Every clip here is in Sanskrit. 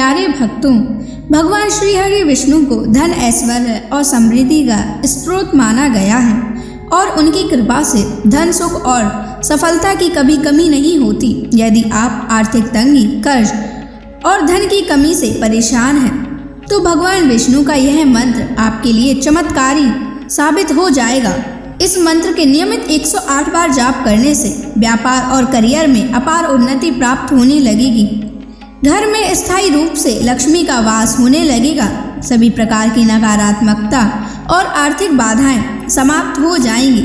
प्यारे भक्तों, भगवान श्री हरि विष्णु को धन, ऐश्वर्य और समृद्धि का स्रोत माना गया है और उनकी कृपा से धन, सुख और सफलता की कभी कमी नहीं होती। यदि आप आर्थिक तंगी, कर्ज और धन की कमी से परेशान हैं, तो भगवान विष्णु का यह मंत्र आपके लिए चमत्कारी साबित हो जाएगा। इस मंत्र के नियमित 108 बार जाप करने से व्यापार और करियर में अपार उन्नति प्राप्त होने लगेगी। घर में स्थायी रूप से लक्ष्मी का वास होने लगेगा। सभी प्रकार की नकारात्मकता और आर्थिक बाधाएं समाप्त हो जाएंगी।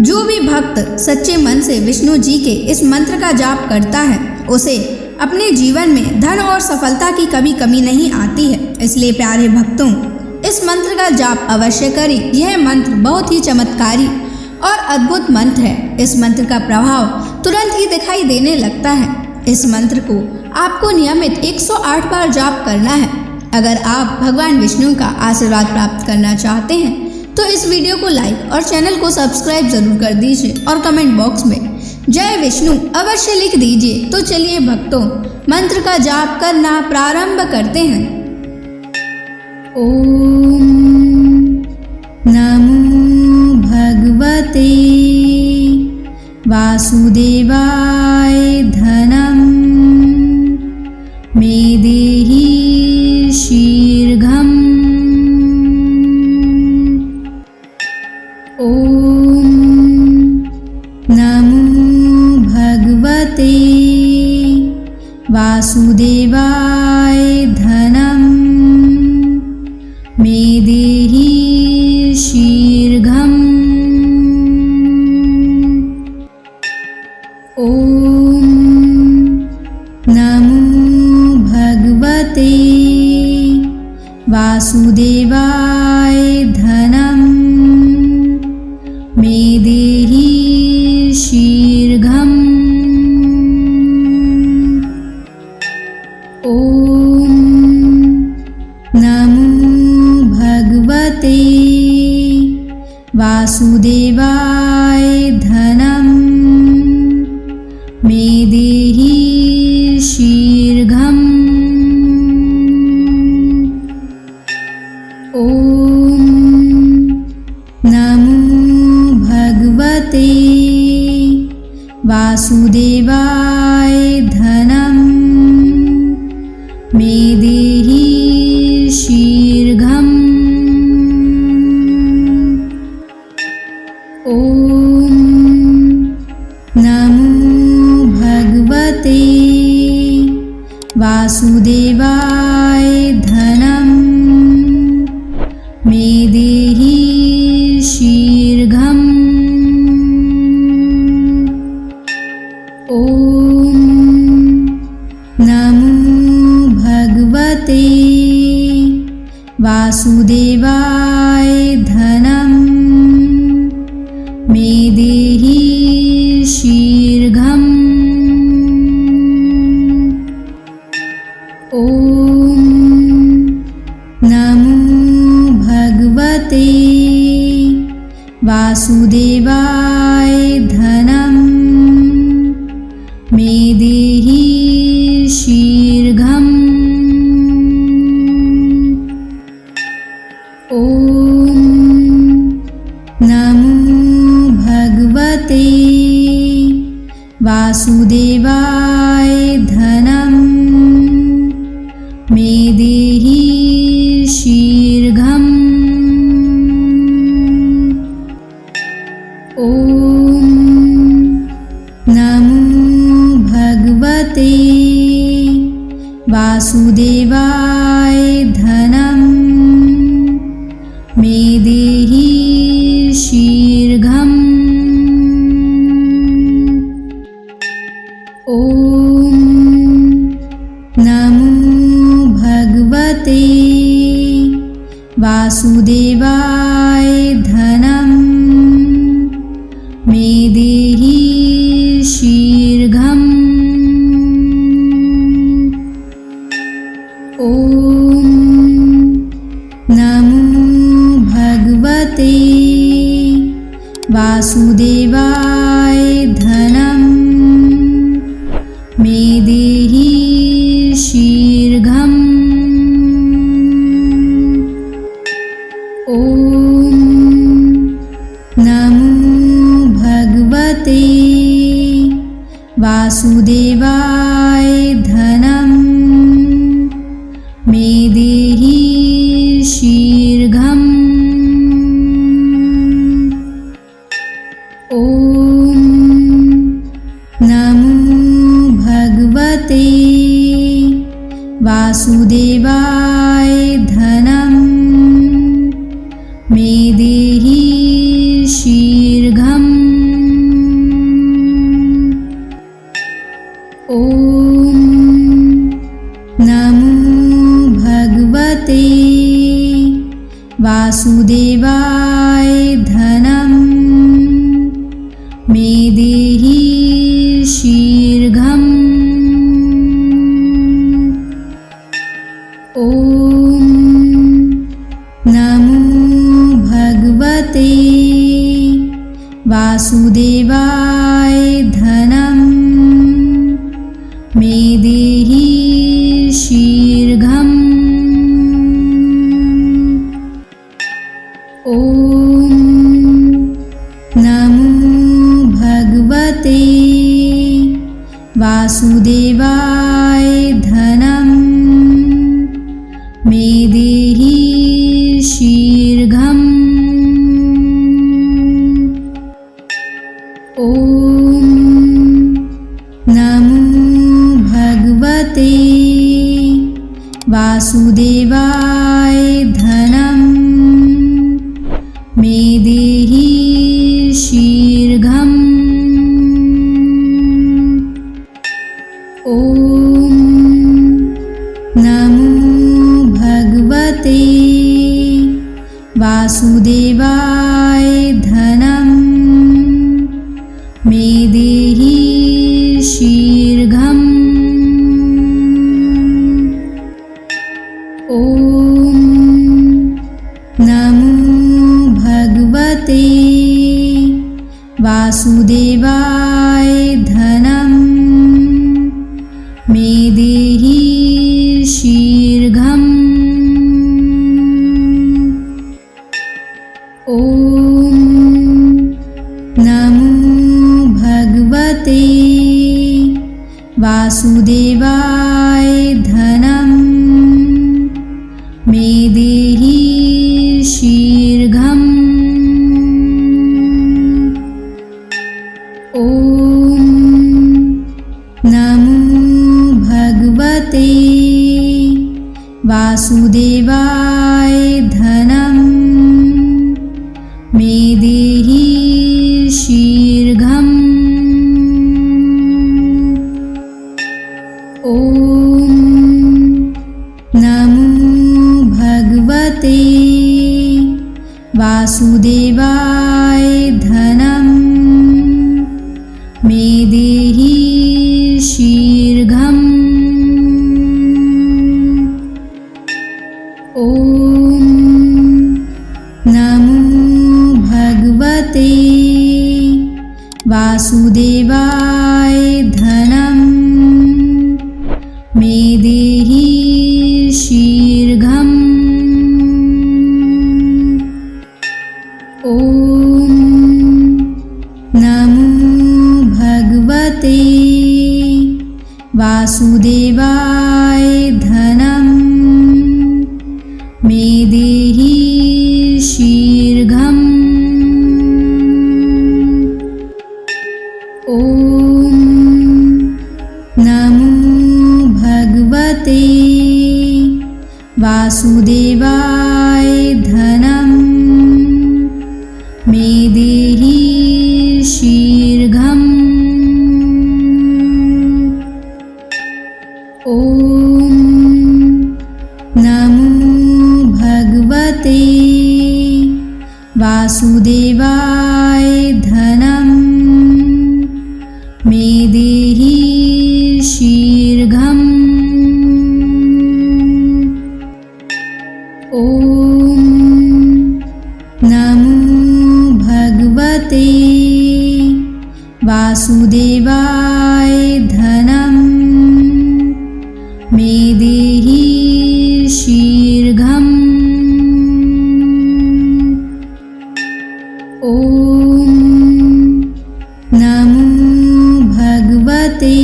जो भी भक्त सच्चे मन से विष्णु जी के इस मंत्र का जाप करता है, उसे अपने जीवन में धन और सफलता की कभी कमी नहीं आती है। इसलिए प्यारे भक्तों, इस मंत्र का जाप अवश्य करें। यह मंत्र बहुत ही चमत्कारी और अद्भुत मंत्र है। इस मंत्र का प्रभाव तुरंत ही दिखाई देने लगता है। इस मंत्र को आपको नियमित 108 बार जाप करना है। अगर आप भगवान विष्णु का आशीर्वाद प्राप्त करना चाहते हैं तो इस वीडियो को लाइक और चैनल को सब्सक्राइब जरूर कर दीजिए और कमेंट बॉक्स में जय विष्णु अवश्य लिख दीजिए। तो चलिए भक्तों, मंत्र का जाप करना प्रारंभ करते हैं। ओम नमो भगवते वासुदेवाय धनम मे देहि शीघ्रम्। ओम नमो भगवते वासुदेवाय धनम मे देहि शीघ्रम्। ओम नमो भगवते वासुदेवाय धनम मे देहि शीघ्रम्। ओम नमो भगवते वासुदेवाय धनम मे देहि शीघ्रम्। ओम नमो भगवते वासुदेवाय धनम मे देहि शीघ्रम्। ओम नमो भगवते वासुदेवाय धनम मे देहि शीघ्रम्। ओम नमो भगवते वासुदेवाय धनम मे देहि शीघ्रम्। ओम नमो भगवते वासुदेवाय धनम मे देहि शीघ्रम्। ओम नमो भगवते वासुदेवाय धनम मे देहि शीघ्रम्। ओम नमो भगवते वासुदेवाय धनम मे देहि शीघ्रम्। ओम नमो भगवते वासुदेवाय धनम मे देहि शीघ्रम्। ओम नमो भगवते वासुदेवाय धनम मे देहि शीघ्रम्। वासुदेवाय धनं मे देहि शीघ्रम्। ॐ नमो भगवते वासुदेवाय धनं मे देहि शीघ्रम्। ॐ नमो भगवते वासुदेवाय धनं मे देहि शीघ्रम्। ॐ नमो भगवते वासुदेवाय धनं मे देहि शीघ्रम्। ॐ नमो भगवते वासुदेवाय धनं मे देहि शीघ्रम्। ॐ नमो भगवते वासुदेवाय धनं मे देहि शीघ्रम्। ॐ नमो भगवते वासुदेवाय धनं मे देहि शीघ्रम्। ॐ नमो भगवते वासुदेवाय धनं मे देहि शीघ्रम्। ॐ नमो भगवते वासुदेवाय धनं मे देहि शीघ्रम्। ॐ नमो भगवते वासुदेवाय धनं मे देहि शीघ्रम्। ॐ नमो भगवते वासुदेवाय धनं मे देहि शीघ्रम्। ॐ नमो भगवते वासुदेवाय धनं मे देहि शीघ्रम्। ॐ नमो भगवते वासुदेवाय धनं मे देहि शीघ्रम्। ॐ नमो भगवते वासुदेवाय धनं मे देहि शीघ्रम्। ॐ नमो भगवते वासुदेवाय धनं मे देहि शीघ्रम्। ॐ नमो भगवते वासुदेवाय धनं मे देहि शीघ्रम्। ॐ नमो भगवते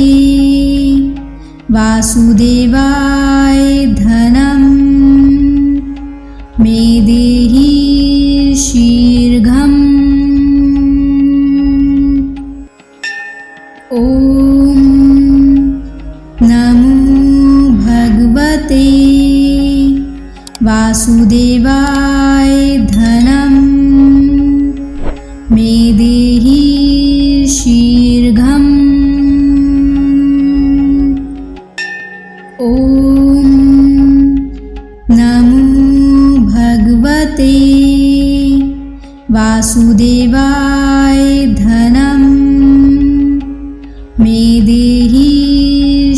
वासुदेवाय धनं मे देहि शीघ्रम्। ॐ नमो भगवते वासुदेवाय धनं मे देहि शीघ्रम्। ॐ नमो भगवते वासुदेवाय धनं मे देहि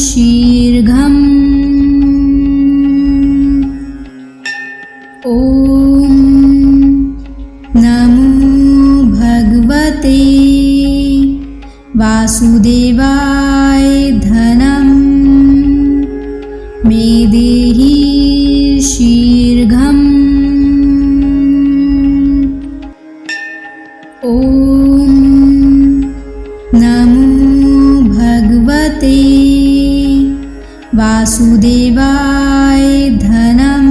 शीघ्रम्। ॐ नमो भगवते वासुदेवाय धनं मे देहि शीघ्रम्। ॐ नमो भगवते वासुदेवाय धनं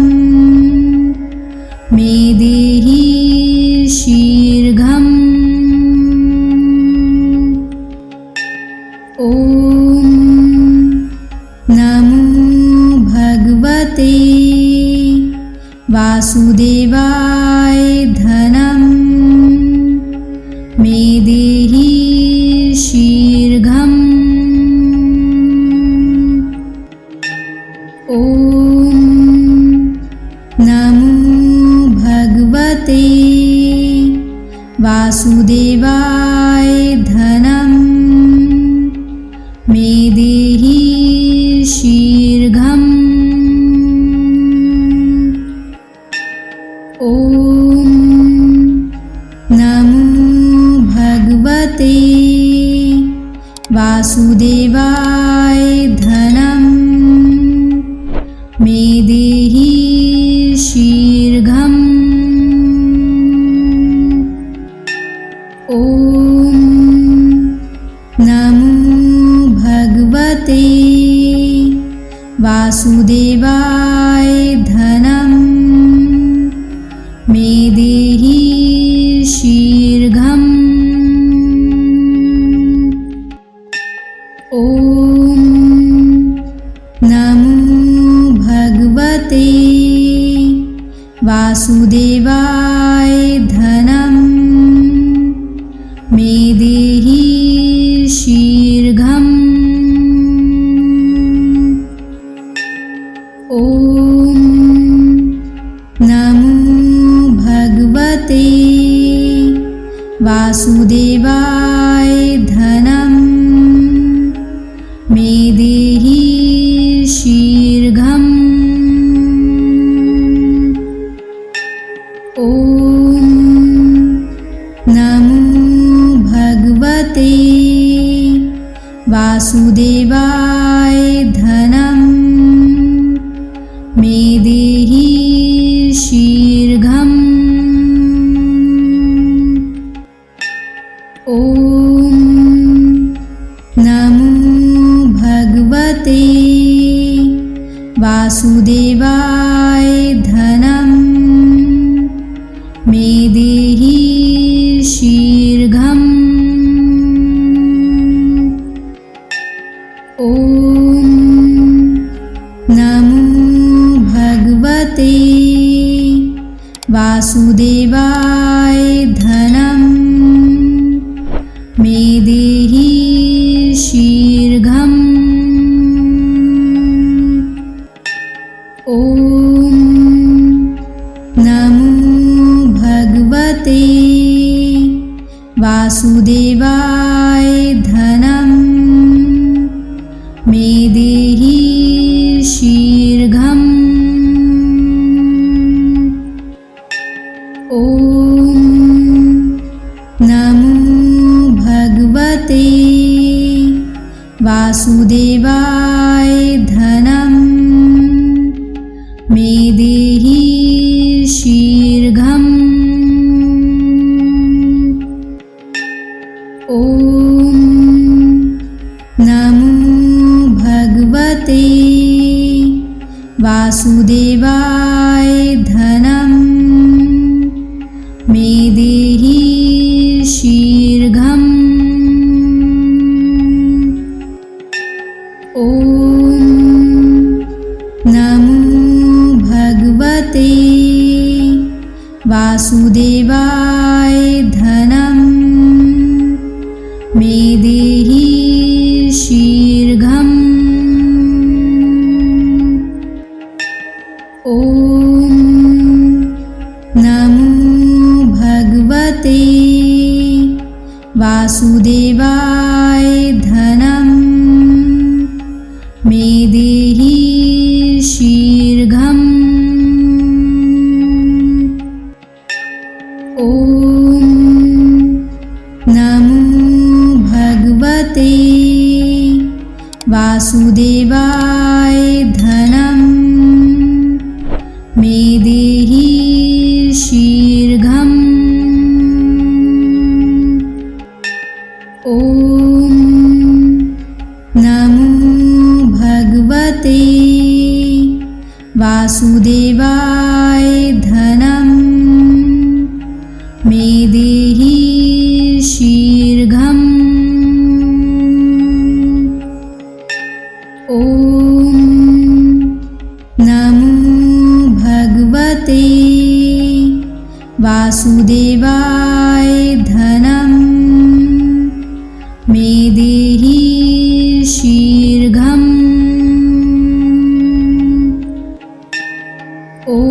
मे देहि शीघ्रम्। ॐ नमो भगवते वासुदेवाय धनं मे देहि शीघ्रम्। ॐ नमो भगवते वासुदेवाय धनं मे देहि शीघ्रम्। ॐ नमो भगवते वासुदेवाय धनं मे देहि शीघ्रम्। ॐ नमो भगवते वासुदेवाय धनं मे देहि शीघ्रम्। ॐ नमो भगवते वासुदेवाय धनं मे देहि शीघ्रम्। ॐ नमो भगवते वासुदेवाय धनं मे देहि शीघ्रम्। ॐ नमो भगवते वासुदेवाय धनं मे देहि शीघ्रम्। ॐ नमो भगवते वासुदेवाय धनं मे देहि शीघ्रम्। ॐ नमो भगवते वासुदेवाय धनं मे देहि शीघ्रम्। ॐ नमो भगवते वासुदेवाय धनं मे देहि शीघ्रम्। ॐ नमो भगवते वासुदेवाय धनं मे देहि शीघ्रम्। ॐ नमो भगवते वासुदेवाय धनं मे देहि शीघ्रम्। ॐ नमो भगवते वासुदेवाय धनं मे देहि शीघ्रम्। ॐ नमो भगवते वासुदेवाय धनं मे देहि शीघ्रम्। ॐ नमो भगवते वासुदेवाय धनं मे देहि शीघ्रम्। ॐ नमो भगवते वासुदेवाय धनं मे देहि शीघ्रम्। ॐ नमो भगवते वासुदेवाय धनं मे देहि शीघ्रम्। ॐ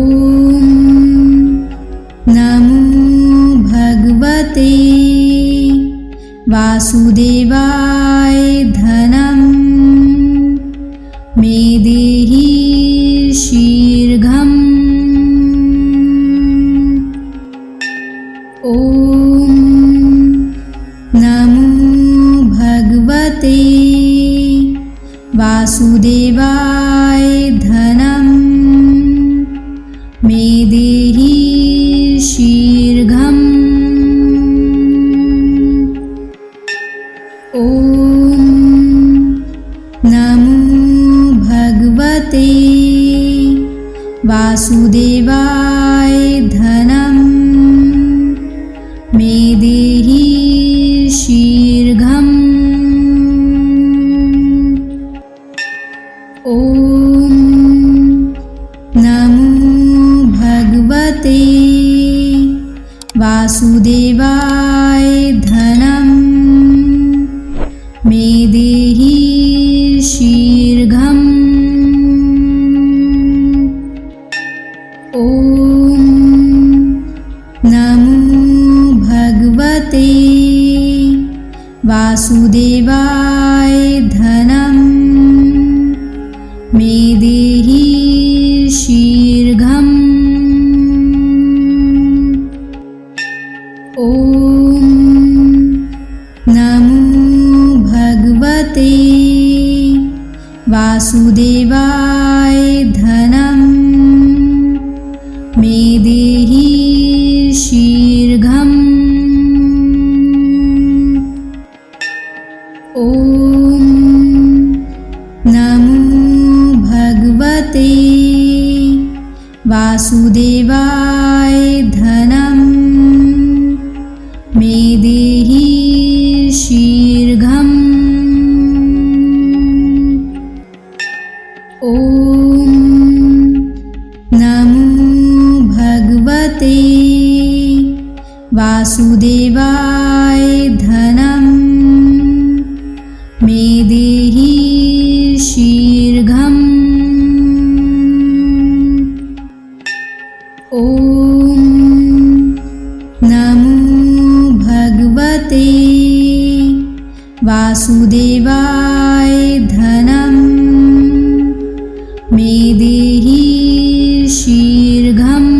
नमो भगवते वासुदेवाय धनं मे देहि शीघ्रम्। ॐ नमो भगवते वासुदेवाय धनं मे देहि शीघ्रम्। ॐ नमो भगवते वासुदेवाय धनं मे देहि शीघ्रम्। ॐ नमो भगवते वासुदेवाय धनं मे देहि शीघ्रम्। ॐ नमो भगवते वासुदेवाय धनं मे देहि शीघ्रम्। ॐ नमो भगवते वासुदेवाय धनं मे देहि शीघ्रम्। ॐ नमो भगवते वासुदेवाय धनं मे देहि शीघ्रम्। ॐ नमो भगवते वासुदेवाय धनं मे देहि शीघ्रम्। ॐ नमो भगवते वासुदेवाय धनं मे देहि शीघ्रम्।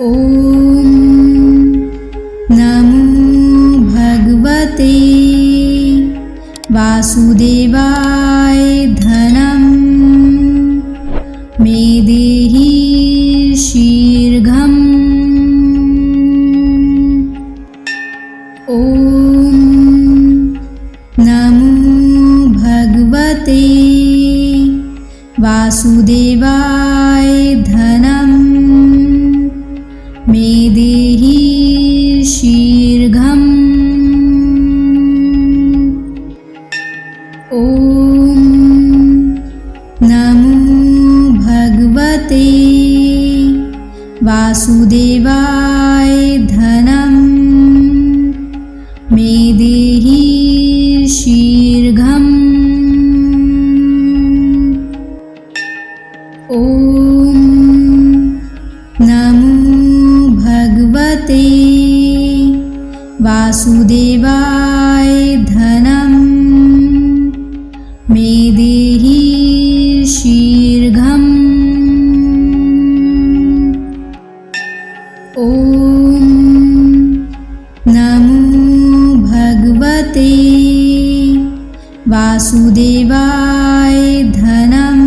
ॐ नमो भगवते वासुदेवाय धनं मे देहि शीघ्रम्। ॐ नमो भगवते वासुदेवाय धनं मे देहि शीघ्रम्। ॐ नमो भगवते वासुदेवाय धनं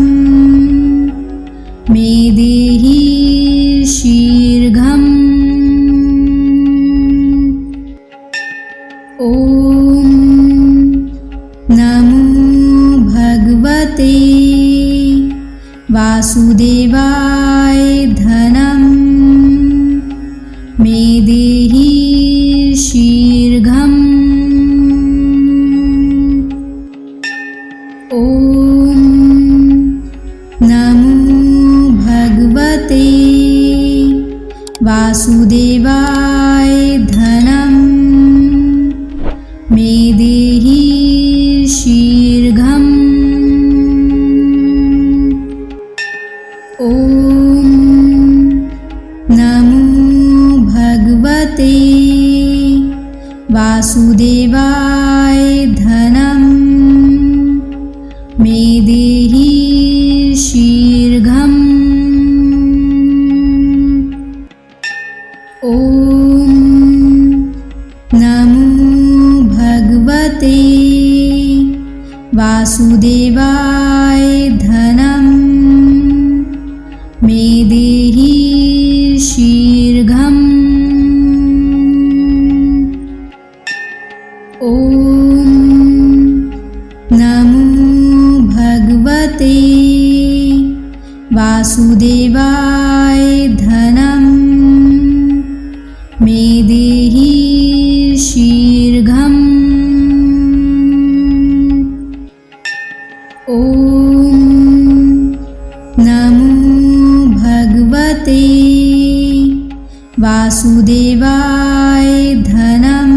मे देहि शीघ्रम्। ॐ नमो भगवते वासुदेवाय धनं मे देहि शीघ्रम्। ॐ नमो भगवते वासुदेवाय धनं मे देहि शीघ्रम्। ॐ नमो भगवते वासुदेवाय धनं मे देहि शीघ्रम्। ॐ नमो भगवते वासुदेवाय धनं मे देहि शीघ्रम्। ॐ नमो भगवते वासुदेवाय धनं मे देहि शीघ्रम्। ॐ नमो भगवते वासुदेवाय धनं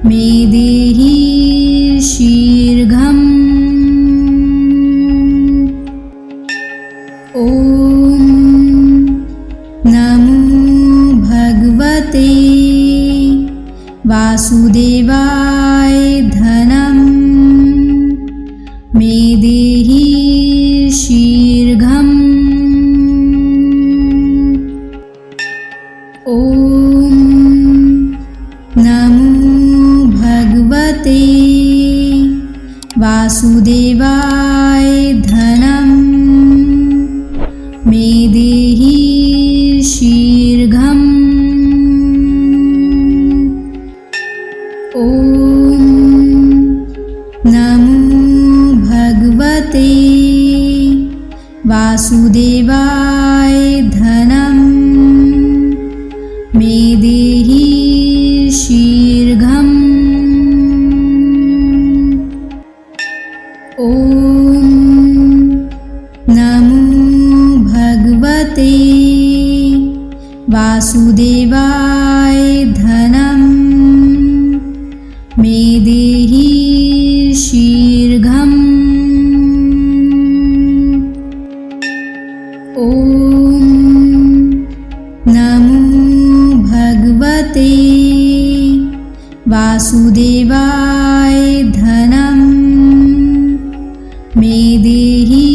मे देहि शीघ्रम्। ॐ नमो भगवते वासुदेवाय धनं मे देहि शीघ्रम्। ॐ नमो भगवते वासुदेवाय धनं मे देहि शीघ्रम्। ॐ नमो भगवते वासुदेवाय धनं मे देहि शीघ्रम्। ॐ नमो भगवते वासुदेवाय धनं मे देहि शीघ्रम्। ॐ नमो भगवते वासुदेवाय धनं मे देहि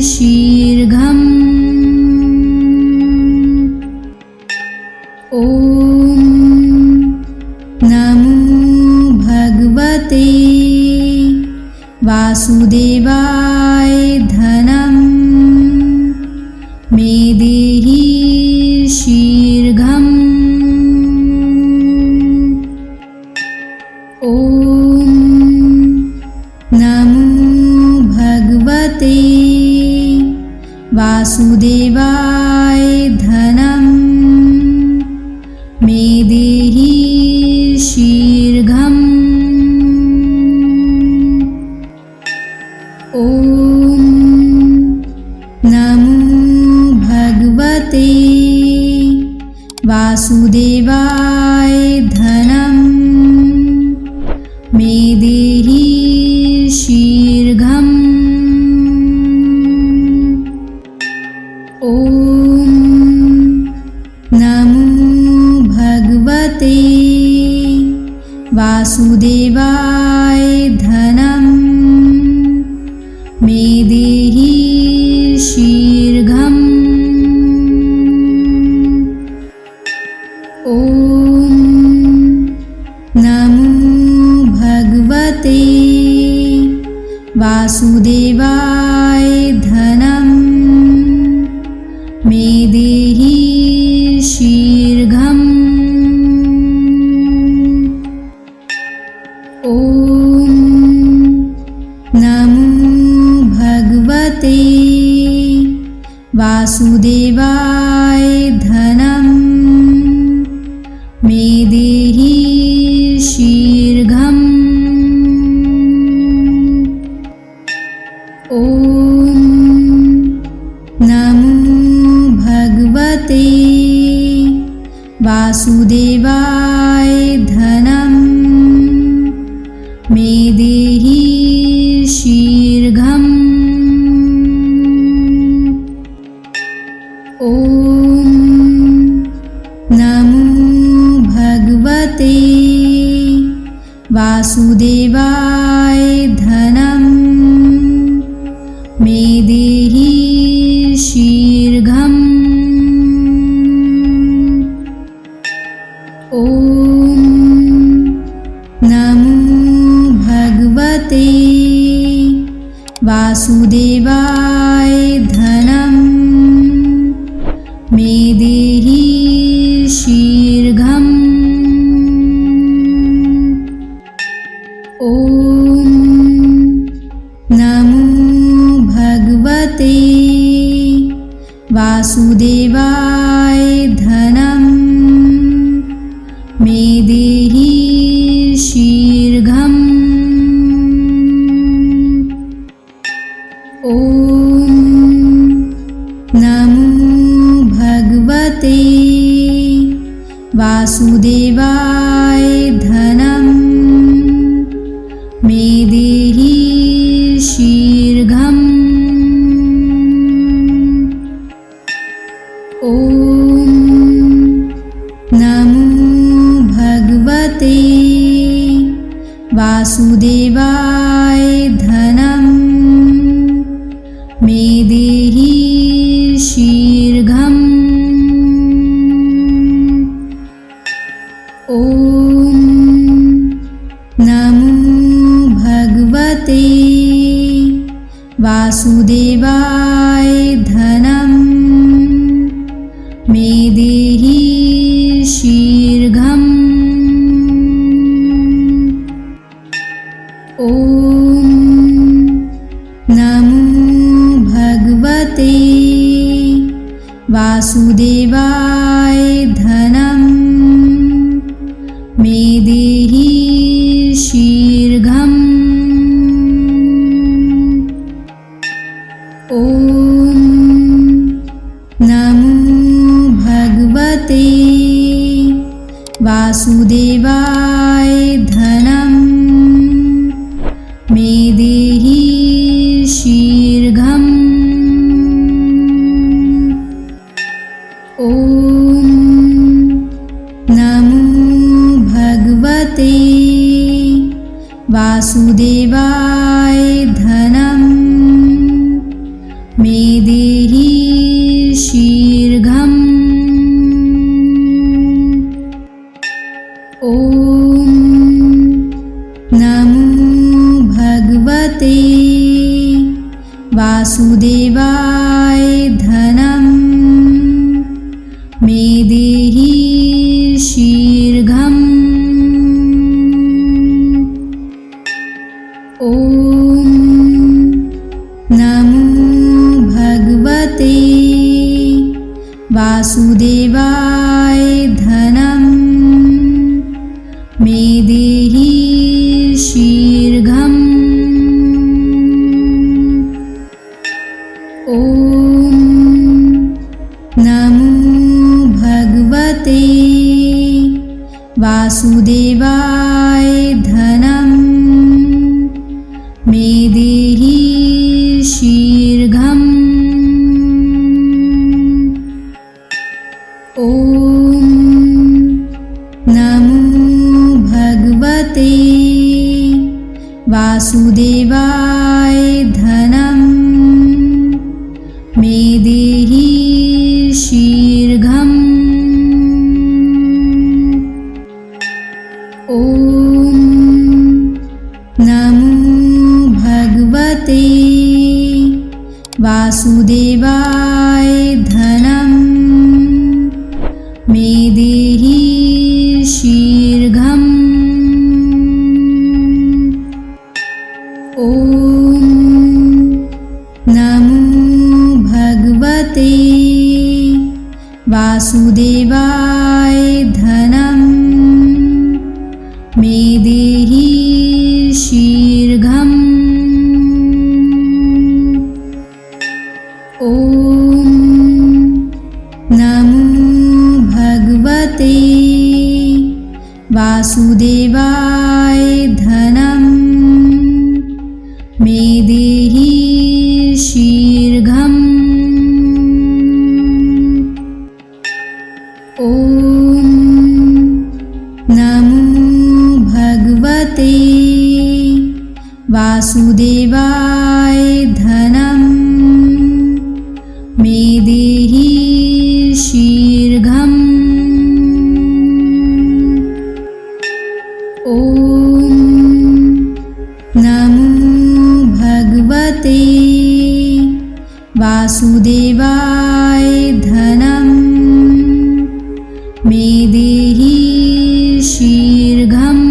शीघ्रम्। ॐ नमो भगवते वासुदेवाय धनं मे देहि शीघ्रम्। ॐ नमो भगवते वासुदेवाय धनं मे देहि शीघ्रम्। ॐ नमो भगवते वासुदेवाय धनं मे देहि शीघ्रम्। ॐ नमो भगवते वासुदेवाय धनं मे देहि शीघ्रम्। ॐ नमो भगवते वासुदेवाय धनं मे देहि शीघ्रम्। ॐ नमो भगवते वासुदेवाय धनं मे देहि शीघ्रम्। ॐ नमो भगवते वासुदेवाय धनं मे देहि शीघ्रम्। ॐ नमो भगवते वासुदेवाय धनं मे देहि शीघ्रम्। ॐ नमो भगवते वासुदेवाय धनं मे देहि शीघ्रम्। ॐ नमो भगवते वासुदेवाय धनं मे देहि शीघ्रम्। ॐ नमो भगवते वासुदेवाय धनं मे देहि शीघ्रम्। ॐ नमो भगवते वासुदेवाय धनं मे देहि शीघ्रम्। ॐ नमो भगवते वासुदेवाय धनं मे देहि शीघ्रम्। ॐ नमो भगवते वासुदेवाय धनं मे देहि शीघ्रम्। ॐ नमो भगवते वासुदेवाय धनं मे देहि शीघ्रम्। ॐ नमो भगवते वासुदेवाय धनं मे देहि शीघ्रम्। ॐ नमो भगवते वासुदेवाय धनं मे देहि शीघ्रम्। ॐ नमो भगवते वासुदेवाय धनं मे देहि शीघ्रम्। ॐ नमो भगवते वासुदेवाय धनं मे देहि शीघ्रम्। ॐ नमो भगवते वासुदेवाय धनं मे देहि शीघ्रम्। ॐ नमो भगवते वासुदेवाय धनं मे देहि शीघ्रम्। ॐ नमो भगवते वासुदेवाय धनं मे देहि शीघ्रम्। ॐ नमो भगवते वासुदेवाय धनं मे देहि शीघ्रम्। ॐ नमो भगवते वासुदेवाय धनं मे देहि शीघ्रम्। ॐ नमो भगवते वासुदेवाय धनं मे देहि शीघ्रम्।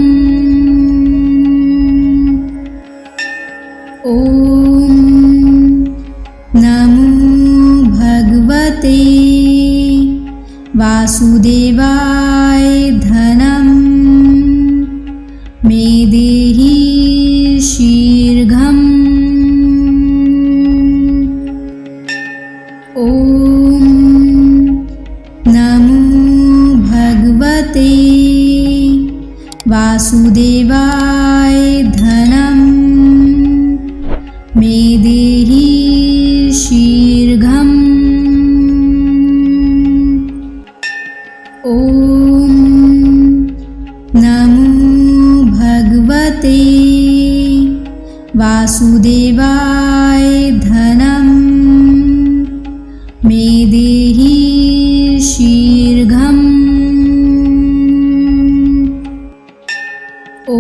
ॐ नमो भगवते वासुदेवाय धनं मे देहि शीघ्रम्। ॐ नमो भगवते वासुदेवाय धनं मे देहि शीघ्रम्। ॐ नमो भगवते वासुदेवाय धनं मे देहि शीघ्रम्। ॐ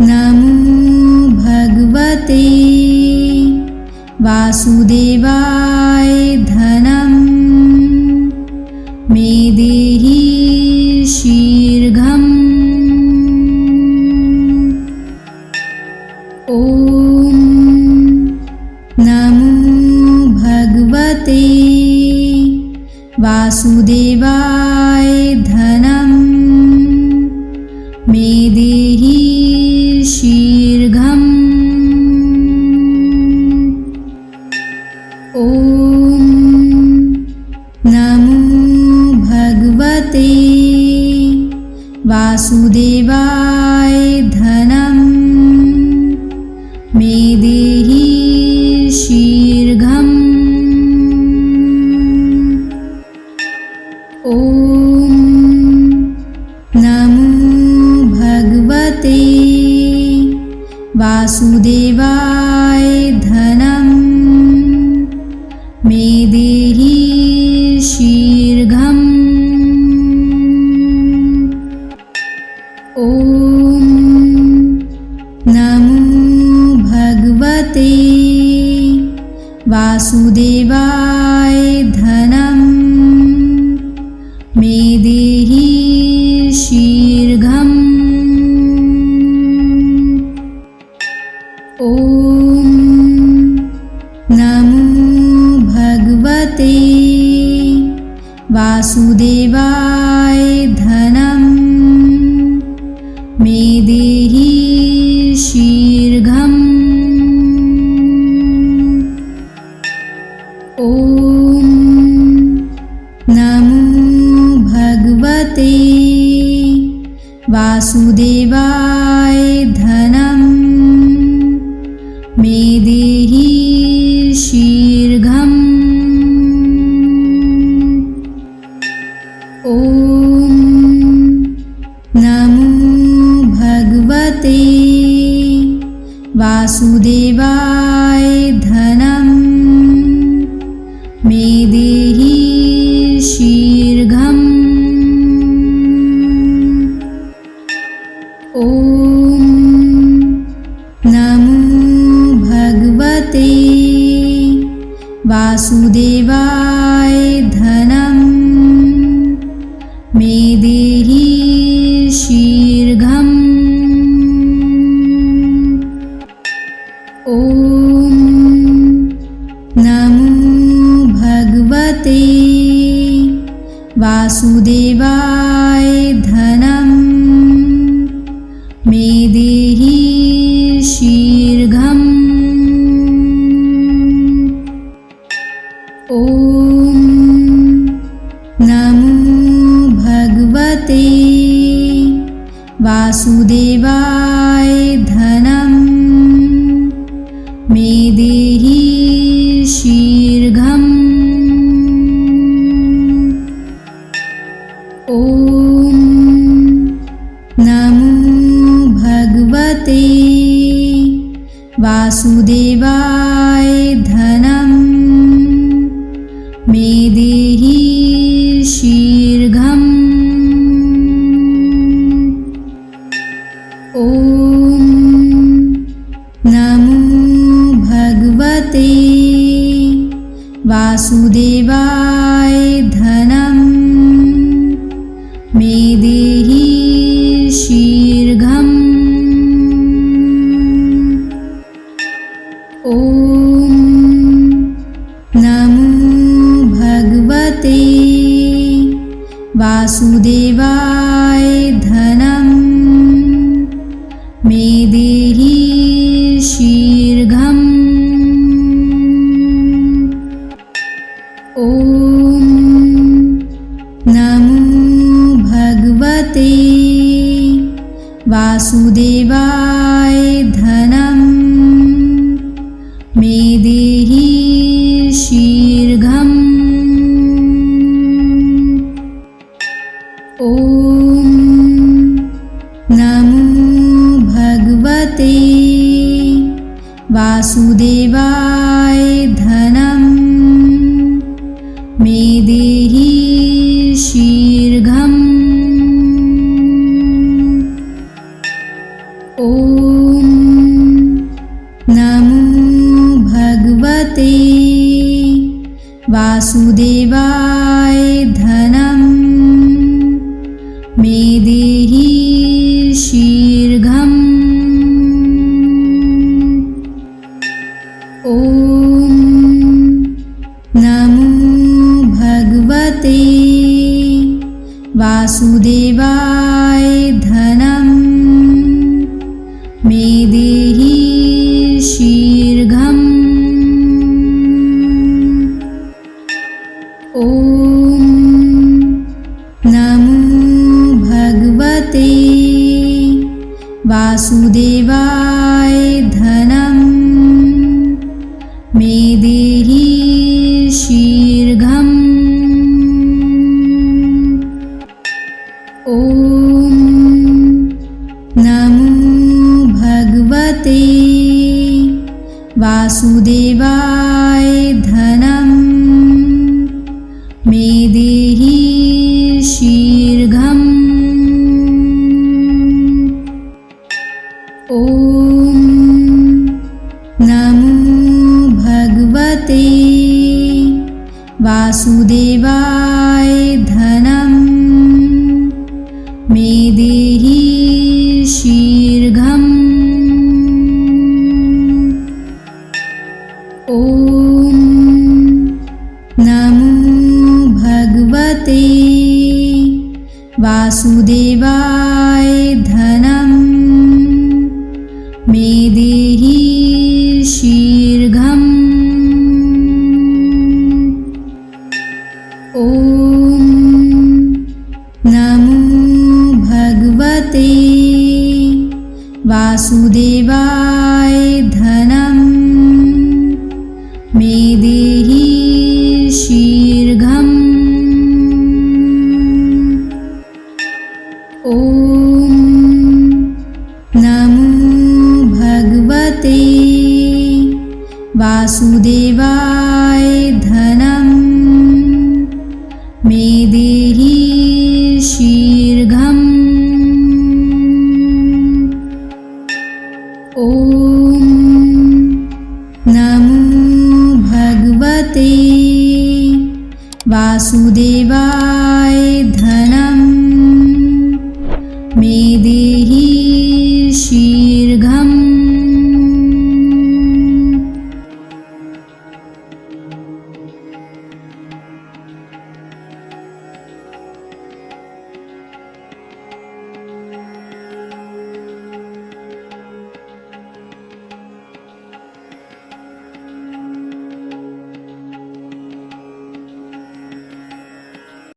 नमो भगवते वासुदेवाय धनं मे देहि शीघ्रम्। ॐ नमो भगवते वासुदेवाय धनं मे देहि शीघ्रम्। ॐ नमो भगवते वासुदेवाय धनं मे देहि शीघ्रम्। ॐ नमो भगवते वासुदेवाय धनं मे देहि शीघ्रम्। ॐ नमो भगवते वासुदेवाय धनं मे देहि शीघ्रम्। ॐ नमो भगवते वासुदेवाय धनं मे देहि शीघ्रम्। ॐ नमो भगवते वासुदेवाय धनं मे देहि शीघ्रम्। ॐ नमो वासुदेवाय धनं मे देहि शीघ्रम्। ॐ नमो भगवते वासुदेवाय धनं मे देहि शीघ्रम्। ॐ नमो भगवते वासुदेवाय धनं मे देहि शीघ्रम्। ॐ नमो भगवते वासुदेवाय धनं मे देहि शीघ्रम्। ॐ नमो भगवते वासुदेवाय धनं मे देहि शीघ्रम्। ॐ नमो भगवते वासुदेवाय धनं मे देहि शीघ्रम्। ॐ नमो भगवते वासुदेवाय धनं मे देहि शीघ्रम्। ॐ नमो भगवते वासुदेवाय धनं मे देहि शीघ्रम्। ॐ नमो भगवते वासुदेवाय धनं मे देहि शीघ्रम्। ॐ नमो भगवते वासुदेवाय धनं मे देहि शीघ्रम्। ॐ नमो भगवते वासुदेवाय धनं मे देहि शीघ्रम्। ॐ नमो भगवते वासुदेवाय धनं मे देहि शीघ्रम्। ॐ नमो भगवते वासुदेवाय धनं मे देहि शीघ्रम्। ॐ नमो भगवते वासुदेवाय धनं मे देहि शीघ्रम्। ॐ नमो भगवते वासुदेवाय धनं मे देहि शीघ्रम्। ॐ नमो भगवते वासुदेवाय धनं मे देहि शीघ्रम्। ॐ नमो भगवते वासुदेवाय धनं मे देहि शीघ्रम्। ॐ नमो भगवते वासुदेवाय धनं